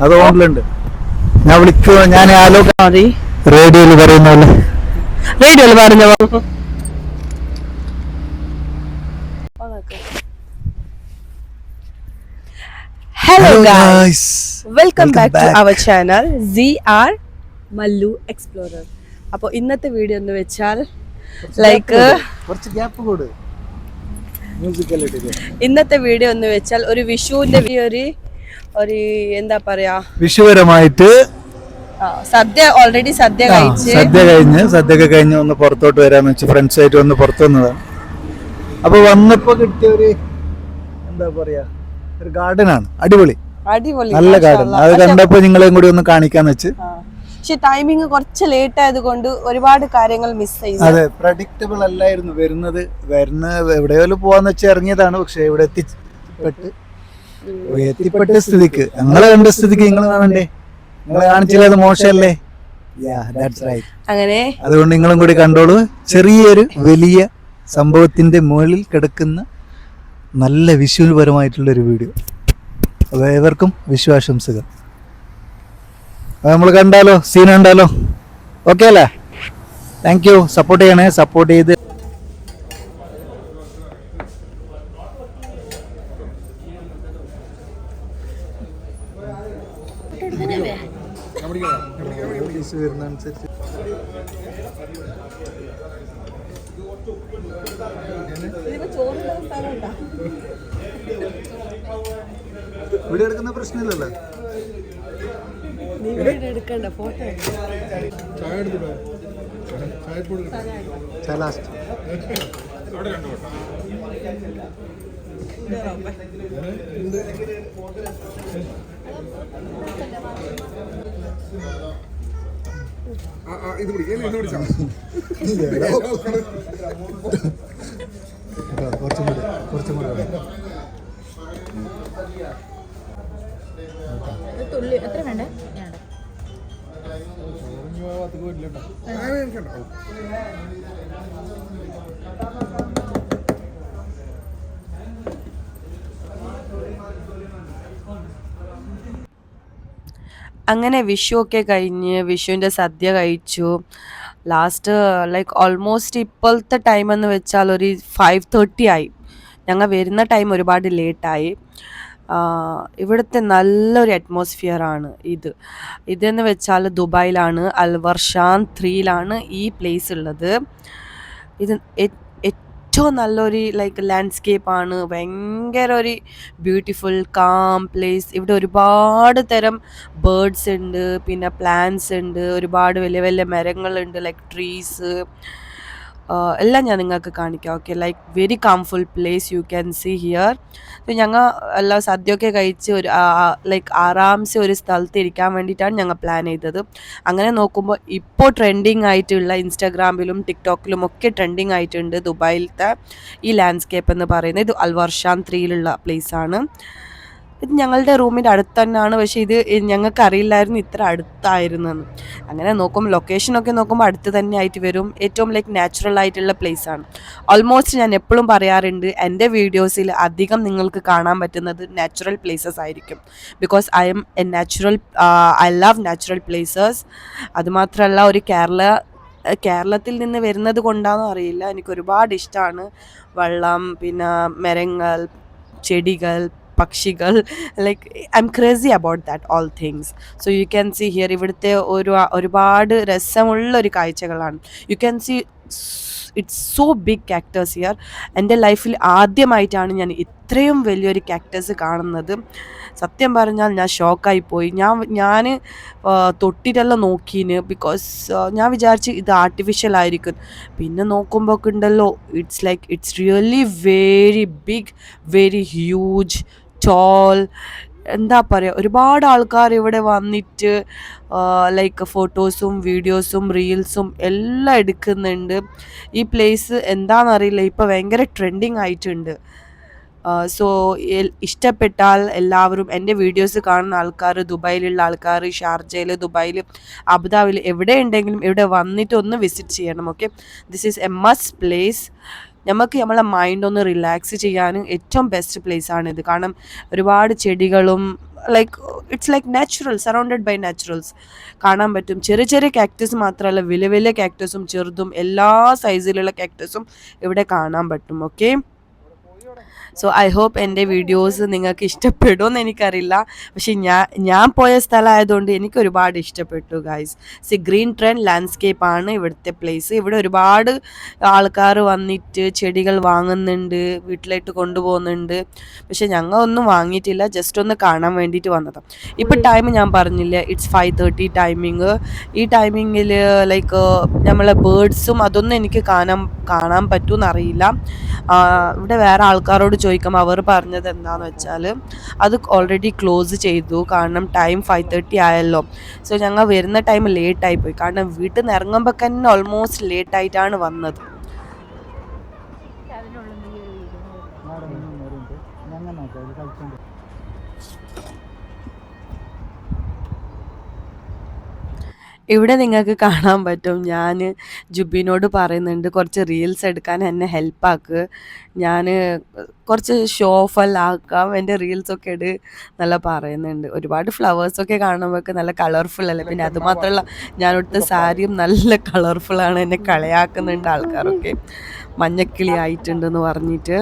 അത് ഓണിലുണ്ട്. ഞാൻ വിളിക്കുമോ? ഞാൻ റേഡിയോയിൽ പറയുന്ന പോലെ റേഡിയോയിൽ പറഞ്ഞ Hello guys, welcome back to our channel ZR Mallu Explorer. അപ്പോൾ ഇന്നത്തെ വീഡിയോ എന്ന് വെച്ചാൽ കുറച്ച് ഗ്യാപ്പ് കൊടു. ഇന്നത്തെ വീഡിയോ എന്ന് വെച്ചാൽ ഒരു വിഷുവിന്റെ ഒരു എന്താ പറയാ, വിഷുപരമായിട്ട് ഓൾറെഡി സദ്യ കഴിഞ്ഞ് ഒന്ന് പുറത്തോട്ട് വരാന്ന് വെച്ച് ഫ്രണ്ട്സ് ആയിട്ട് ഒന്ന് പുറത്തു വന്നതാണ്. അപ്പൊ വന്നപ്പോ കിട്ടിയ ഒരു എന്താ പറയാ, ഒരു ഗാർഡൻ ആണ്. അടിപൊളി നല്ല ഗാർഡൻ. അത് കണ്ടപ്പോ നിങ്ങളെയും കൂടി ഒന്ന് കാണിക്കാന്ന് വെച്ച്. പക്ഷെ ടൈമിങ് കുറച്ച് ലേറ്റ് ആയതുകൊണ്ട് ഒരുപാട് കാര്യങ്ങൾ മിസ് ചെയ്തു. അതെ, പ്രഡിക്റ്റബിൾ അല്ലായിരുന്നു. വരുന്ന എവിടെയെങ്കിലും പോവാന്ന് വെച്ച് ഇറങ്ങിയതാണ്. പക്ഷെ ഇവിടെ എത്തിപ്പെട്ട സ്ഥിതിക്ക്, ഞങ്ങളെ കണ്ട സ്ഥിതിക്ക് നിങ്ങൾ കാണണ്ടേ? നിങ്ങളെ കാണിച്ചില്ല, അത് മോശമല്ലേ? അങ്ങനെ അതുകൊണ്ട് നിങ്ങളും കൂടി കണ്ടോളൂ. ചെറിയൊരു വലിയ സംഭവത്തിന്റെ മുകളിൽ കിടക്കുന്ന നല്ല വിഷുപരമായിട്ടുള്ളൊരു വീഡിയോ. അപ്പോൾ ഏവർക്കും വിഷുവാശംസകൾ. നമ്മൾ കണ്ടാലോ, സീൻ കണ്ടാലോ? ഓക്കെ അല്ലേ? Thank you. സപ്പോർട്ട് ചെയ്യണേ. സപ്പോർട്ട് ചെയ്ത് വരുന്നതനുസരിച്ച് വീഡിയോ എടുക്കുന്ന പ്രശ്നമില്ലല്ലോ. കുറച്ചും കൂടി എത്ര വേണ്ടേ? അങ്ങനെ വിഷു ഒക്കെ കഴിഞ്ഞ് വിഷുവിൻ്റെ സദ്യ കഴിച്ചു. ലാസ്റ്റ് ഓൾമോസ്റ്റ് ഇപ്പോഴത്തെ ടൈം എന്ന് വെച്ചാൽ ഒരു 5:30 ആയി. ഞങ്ങൾ വരുന്ന ടൈം ഒരുപാട് ലേറ്റായി. ഇവിടുത്തെ നല്ലൊരു അറ്റ്മോസ്ഫിയറാണ് ഇതെന്ന് വെച്ചാൽ ദുബായിലാണ്, അൽവർഷാൻ 3 ഈ പ്ലേസ് ഉള്ളത്. ഇത് ഏറ്റവും നല്ലൊരു ലാൻഡ്സ്കേപ്പാണ്. ഭയങ്കര ഒരു ബ്യൂട്ടിഫുൾ കാം പ്ലേസ്. ഇവിടെ ഒരുപാട് തരം ബേർഡ്സ് ഉണ്ട്, പിന്നെ പ്ലാന്റ്സ് ഉണ്ട്, ഒരുപാട് വലിയ വലിയ മരങ്ങളുണ്ട്, ട്രീസ് എല്ലാം ഞാൻ നിങ്ങൾക്ക് കാണിക്കാം. Okay, very calmful place you can see here. ഞങ്ങൾ എല്ലാം സദ്യയൊക്കെ കഴിച്ച് ഒരു ആറാംസെ ഒരു സ്ഥലത്ത് ഇരിക്കാൻ വേണ്ടിയിട്ടാണ് ഞങ്ങൾ പ്ലാൻ ചെയ്തത്. അങ്ങനെ നോക്കുമ്പോൾ ഇപ്പോൾ ട്രെൻഡിങ് ആയിട്ടുള്ള ഇൻസ്റ്റാഗ്രാമിലും ടിക്ടോക്കിലും ഒക്കെ ട്രെൻഡിങ് ആയിട്ടുണ്ട് ദുബായിലത്തെ ഈ ലാൻഡ്സ്കേപ്പ് എന്ന് പറയുന്നത്. ഇത് അൽവർഷാൻ 3 പ്ലേസാണ്. ഇത് ഞങ്ങളുടെ റൂമിൻ്റെ അടുത്ത് തന്നെയാണ്. പക്ഷേ ഇത് ഞങ്ങൾക്ക് അറിയില്ലായിരുന്നു ഇത്ര അടുത്തായിരുന്നെന്ന്. അങ്ങനെ നോക്കുമ്പോൾ ലൊക്കേഷനൊക്കെ നോക്കുമ്പോൾ അടുത്ത് തന്നെ ആയിട്ട് വരും. ഏറ്റവും നാച്ചുറൽ ആയിട്ടുള്ള പ്ലേസാണ്. ഓൾമോസ്റ്റ് ഞാൻ എപ്പോഴും പറയാറുണ്ട്, എൻ്റെ വീഡിയോസിൽ അധികം നിങ്ങൾക്ക് കാണാൻ പറ്റുന്നത് നാച്ചുറൽ പ്ലേസസ് ആയിരിക്കും. Because I love natural places. അതുമാത്രമല്ല, ഒരു കേരളത്തിൽ നിന്ന് വരുന്നത് കൊണ്ടാണെന്ന് അറിയില്ല, എനിക്ക് ഒരുപാട് ഇഷ്ടമാണ് വെള്ളം, പിന്നെ മരങ്ങൾ, ചെടികൾ, പക്ഷികൾ. I'm crazy about that all things. So you can see here ഇവിടുത്തെ ഒരുപാട് രസമുള്ള ഒരു കാഴ്ചകളാണ്. You can see it's so big cactus here. എൻ്റെ ലൈഫിൽ ആദ്യമായിട്ടാണ് ഞാൻ ഇത്രയും വലിയൊരു കാക്ടസ് കാണുന്നത്. സത്യം പറഞ്ഞാൽ ഞാൻ ഷോക്കായിപ്പോയി. ഞാൻ തൊട്ടിട്ടെല്ലാം നോക്കീന്. ബിക്കോസ് ഞാൻ വിചാരിച്ച് ഇത് ആർട്ടിഫിഷ്യൽ ആയിരിക്കും. പിന്നെ നോക്കുമ്പോൾ ഉണ്ടല്ലോ, it's really very big, very huge, tall. എന്താ പറയുക, ഒരുപാട് ആൾക്കാർ ഇവിടെ വന്നിട്ട് ഫോട്ടോസും വീഡിയോസും റീൽസും എല്ലാം എടുക്കുന്നുണ്ട്. ഈ പ്ലേസ് എന്താണെന്നറിയില്ല, ഇപ്പോൾ ഭയങ്കര ട്രെൻഡിങ് ആയിട്ടുണ്ട്. സോ ഇഷ്ടപ്പെട്ടാൽ എല്ലാവരും എൻ്റെ വീഡിയോസ് കാണുന്ന ആൾക്കാർ, ദുബായിലുള്ള ആൾക്കാർ, ഷാർജയിൽ, ദുബായിൽ, അബുദാബിയിൽ എവിടെ ഉണ്ടെങ്കിലും ഇവിടെ വന്നിട്ട് ഒന്ന് വിസിറ്റ് ചെയ്യണം. Okay, this is A must place. നമുക്ക് നമ്മളെ മൈൻഡ് ഒന്ന് റിലാക്സ് ചെയ്യാനും ഏറ്റവും ബെസ്റ്റ് പ്ലേസ് ആണിത്. കാരണം ഒരുപാട് ചെടികളും like it's like natural, surrounded by naturals കാണാൻ പറ്റും. ചെറിയ ചെറിയ കാക്ടസ് മാത്രമല്ല, വലിയ വലിയ കാക്ടസും ചെറുതും എല്ലാ സൈസിലുള്ള കാക്ടസും ഇവിടെ കാണാൻ പറ്റും. ഓക്കെ, സോ ഐ ഹോപ്പ് എൻ്റെ വീഡിയോസ് നിങ്ങൾക്ക് ഇഷ്ടപ്പെടുമെന്ന് എനിക്കറിയില്ല, പക്ഷെ ഞാൻ പോയ സ്ഥലമായതുകൊണ്ട് എനിക്ക് ഒരുപാട് ഇഷ്ടപ്പെട്ടു ഗൈസ്. ഗ്രീൻ ട്രെൻഡ് ലാൻഡ്സ്കേപ്പ് ആണ് ഇവിടുത്തെ പ്ലേസ്. ഇവിടെ ഒരുപാട് ആൾക്കാർ വന്നിട്ട് ചെടികൾ വാങ്ങുന്നുണ്ട്, വീട്ടിലേക്ക് കൊണ്ടുപോകുന്നുണ്ട്. പക്ഷെ ഞങ്ങൾ ഒന്നും വാങ്ങിയിട്ടില്ല, ജസ്റ്റ് ഒന്ന് കാണാൻ വേണ്ടിയിട്ട് വന്നതാണ്. ഇപ്പോൾ ടൈം ഞാൻ പറഞ്ഞില്ലേ, ഇറ്റ്സ് 5:30 ടൈമിങ്. ഈ ടൈമിങ്ങിൽ ലൈക്ക് നമ്മളെ ബേർഡ്സും അതൊന്നും എനിക്ക് കാണാൻ പറ്റുമെന്നറിയില്ല. ഇവിടെ വേറെ ആൾക്കാരോട് ചോദിക്കുമ്പോൾ അവർ പറഞ്ഞത് എന്താണെന്ന് വെച്ചാൽ അത് ഓൾറെഡി ക്ലോസ് ചെയ്തു, കാരണം ടൈം 5:30 ആയല്ലോ. സോ ഞങ്ങൾ വരുന്ന ടൈം ലേറ്റായി പോയി, കാരണം വീട്ടിൽ നിന്ന് ഇറങ്ങുമ്പോൾ തന്നെ ഓൾമോസ്റ്റ് ലേറ്റായിട്ടാണ് വന്നത്. ഇവിടെ നിങ്ങൾക്ക് കാണാൻ പറ്റും, ഞാൻ ജുബിനോട് പറയുന്നുണ്ട് കുറച്ച് റീൽസ് എടുക്കാൻ എന്നെ ഹെൽപ്പാക്ക്, ഞാൻ കുറച്ച് ഷോ ഓഫ് എല്ലാം ആക്കാം, എൻ്റെ റീൽസൊക്കെ നല്ല പറയുന്നുണ്ട്. ഒരുപാട് ഫ്ലവേഴ്സൊക്കെ കാണുമ്പോൾ നല്ല കളർഫുൾ അല്ലേ. പിന്നെ അതുമാത്രമല്ല, ഞാനെടുത്ത സാരിയും നല്ല കളർഫുള്ളാണ്. എന്നെ കളിയാക്കുന്നുണ്ട് ആൾക്കാരൊക്കെ, മഞ്ഞക്കിളി ആയിട്ടുണ്ടെന്ന് പറഞ്ഞിട്ട്.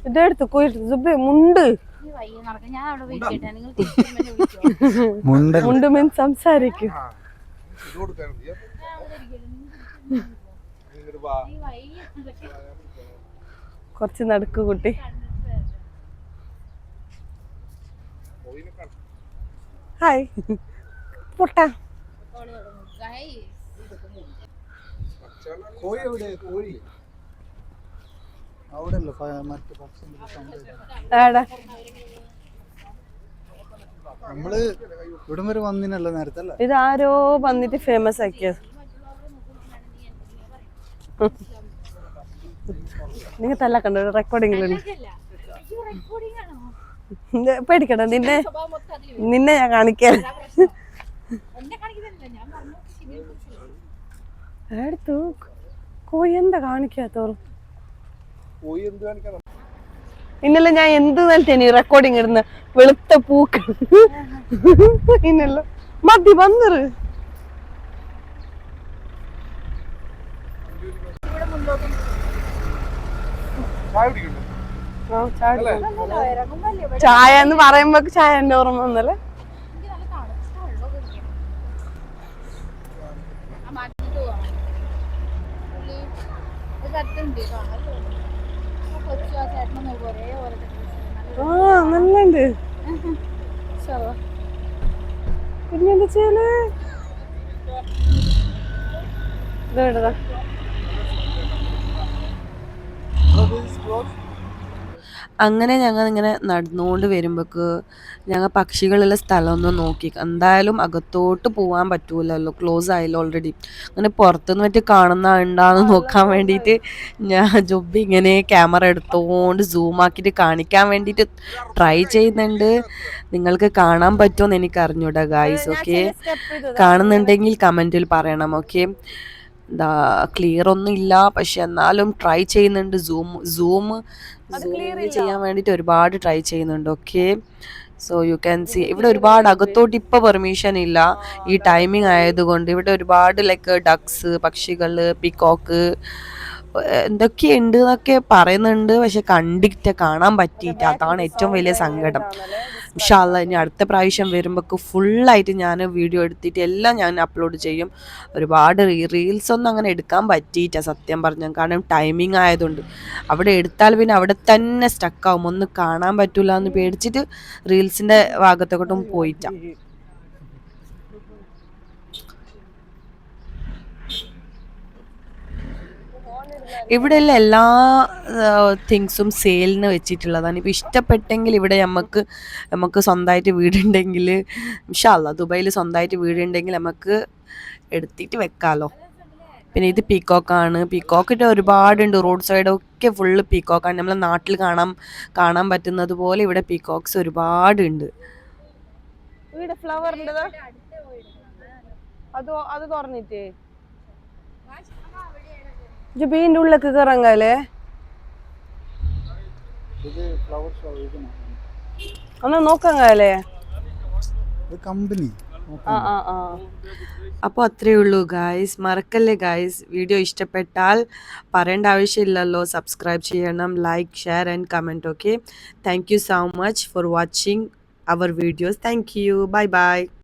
ഇതെടുത്ത് പോയിട്ട് മുണ്ട് മുണ്ട് മീൻ സംസാരിക്കും. കുറച്ച് നടക്കു കുട്ടി. ഹായ് പൊട്ട. നമ്മള് ഇവിടം വരെ വന്നിനല്ലോ നേരത്തെ. ഇതാരോ വന്നിട്ട് ഫേമസ് ആക്കിയത്. നിങ്ങൾ തല്ല കണ്ടോ റെക്കോർഡിങ്ങിലുണ്ട്. പേടിക്കണ്ട, നിന്നെ ഞാൻ കാണിക്കാൻ. എടുത്തു കോയി എന്താ കാണിക്കാത്തോറും. ഇന്നലെ ഞാൻ എന്ത് നൽകി റെക്കോർഡിങ് ഇടുന്ന വെളുത്ത പൂക്കൾ. ഇന്നല്ലോ മതി വന്നറ്. ചായ എന്ന് പറയുമ്പോ ചായ എന്റെ ഓർമ്മ വന്നല്ലേ. നല്ലുണ്ട്. പിന്നെന്താ ചെയ്യല്? ഇതെവിടെതാ? അങ്ങനെ ഞങ്ങൾ ഇങ്ങനെ നടന്നുകൊണ്ട് വരുമ്പോൾക്ക് ഞങ്ങൾ പക്ഷികളുള്ള സ്ഥലമൊന്നും നോക്കി. എന്തായാലും അകത്തോട്ട് പോകാൻ പറ്റൂലല്ലോ, ക്ലോസ് ആയല്ലോ ഓൾറെഡി. അങ്ങനെ പുറത്തുനിന്ന് മറ്റേ കാണുന്ന ഉണ്ടാന്ന് നോക്കാൻ വേണ്ടിയിട്ട് ഞാൻ ജൊബി ഇങ്ങനെ ക്യാമറ എടുത്തുകൊണ്ട് സൂം ആക്കിയിട്ട് കാണിക്കാൻ വേണ്ടിയിട്ട് ട്രൈ ചെയ്യുന്നുണ്ട്. നിങ്ങൾക്ക് കാണാൻ പറ്റുമെന്ന് എനിക്ക് അറിഞ്ഞൂടാ ഗായ്സ്. ഓക്കെ, കാണുന്നുണ്ടെങ്കിൽ കമൻറ്റിൽ പറയണം. ഓക്കെ, എന്താ ക്ലിയർ ഒന്നും ഇല്ല, പക്ഷെ എന്നാലും ട്രൈ ചെയ്യുന്നുണ്ട്. സൂം ചെയ്യാൻ വേണ്ടിയിട്ട് ഒരുപാട് ട്രൈ ചെയ്യുന്നുണ്ട്. Okay, so you can see ഇവിടെ ഒരുപാട് അകത്തോട്ട് ഇപ്പോൾ പെർമിഷൻ ഇല്ല ഈ ടൈമിംഗ് ആയതുകൊണ്ട്. ഇവിടെ ഒരുപാട് ലൈക്ക് ഡക്സ്, പക്ഷികൾ, പീക്കോക്ക് എന്തൊക്കെയുണ്ട് എന്നൊക്കെ പറയുന്നുണ്ട്, പക്ഷെ കാണാൻ പറ്റിയിട്ട് അതാണ് ഏറ്റവും വലിയ സങ്കടം. ഇൻഷാ അല്ലാഹ് ഇനി അടുത്ത പ്രാവശ്യം വരുമ്പോൾ ഫുള്ളായിട്ട് ഞാൻ വീഡിയോ എടുത്തിട്ട് എല്ലാം ഞാൻ അപ്ലോഡ് ചെയ്യും. ഒരുപാട് റീൽസ് ഒന്നും അങ്ങനെ എടുക്കാൻ പറ്റിയിട്ട സത്യം പറഞ്ഞാൽ, കാരണം ടൈമിംഗ് ആയതുകൊണ്ട്. അവിടെ എടുത്താൽ പിന്നെ അവിടെ തന്നെ സ്റ്റക്കാവും, ഒന്നും കാണാൻ പറ്റൂല എന്ന് പേടിച്ചിട്ട് റീൽസിൻ്റെ ഭാഗത്തോട്ടും പോയിട്ടാ. ഇവിടെയുള്ള എല്ലാ തിങ്സും സെയിലിന് വെച്ചിട്ടുള്ളതാണ്. ഇപ്പോൾ ഇഷ്ടപ്പെട്ടെങ്കിൽ ഇവിടെ നമുക്ക് സ്വന്തമായിട്ട് വീടുണ്ടെങ്കിൽ ഇൻഷാ അല്ലാ ദുബായിൽ സ്വന്തമായിട്ട് വീടുണ്ടെങ്കിൽ നമുക്ക് എടുത്തിട്ട് വെക്കാമല്ലോ. പിന്നെ ഇത് പീക്കോക്കാണ്. പീക്കോക്കിൻ്റെ ഒരുപാടുണ്ട്. റോഡ് സൈഡൊക്കെ ഫുള്ള് പീക്കോക്കാണ്. നമ്മളെ നാട്ടിൽ കാണാൻ പറ്റുന്നത് പോലെ ഇവിടെ പീക്കോക്സ് ഒരുപാടുണ്ട്. ഇവിടെ ഫ്ലവർ അത് തുറന്നിട്ടേ ബീന്റെ ഉള്ളിലേക്ക് കയറങ്ങാലേ ഒന്ന് നോക്കങ്ങാലേ കമ്പനി. അപ്പോൾ അത്രയേ ഉള്ളൂ ഗായ്സ്. മറക്കല്ലേ ഗായ്സ്, വീഡിയോ ഇഷ്ടപ്പെട്ടാൽ പറയേണ്ട ആവശ്യമില്ലല്ലോ, സബ്സ്ക്രൈബ് ചെയ്യണം, like, share and comment. Okay, thank you so much for watching our videos. Thank you. Bye by.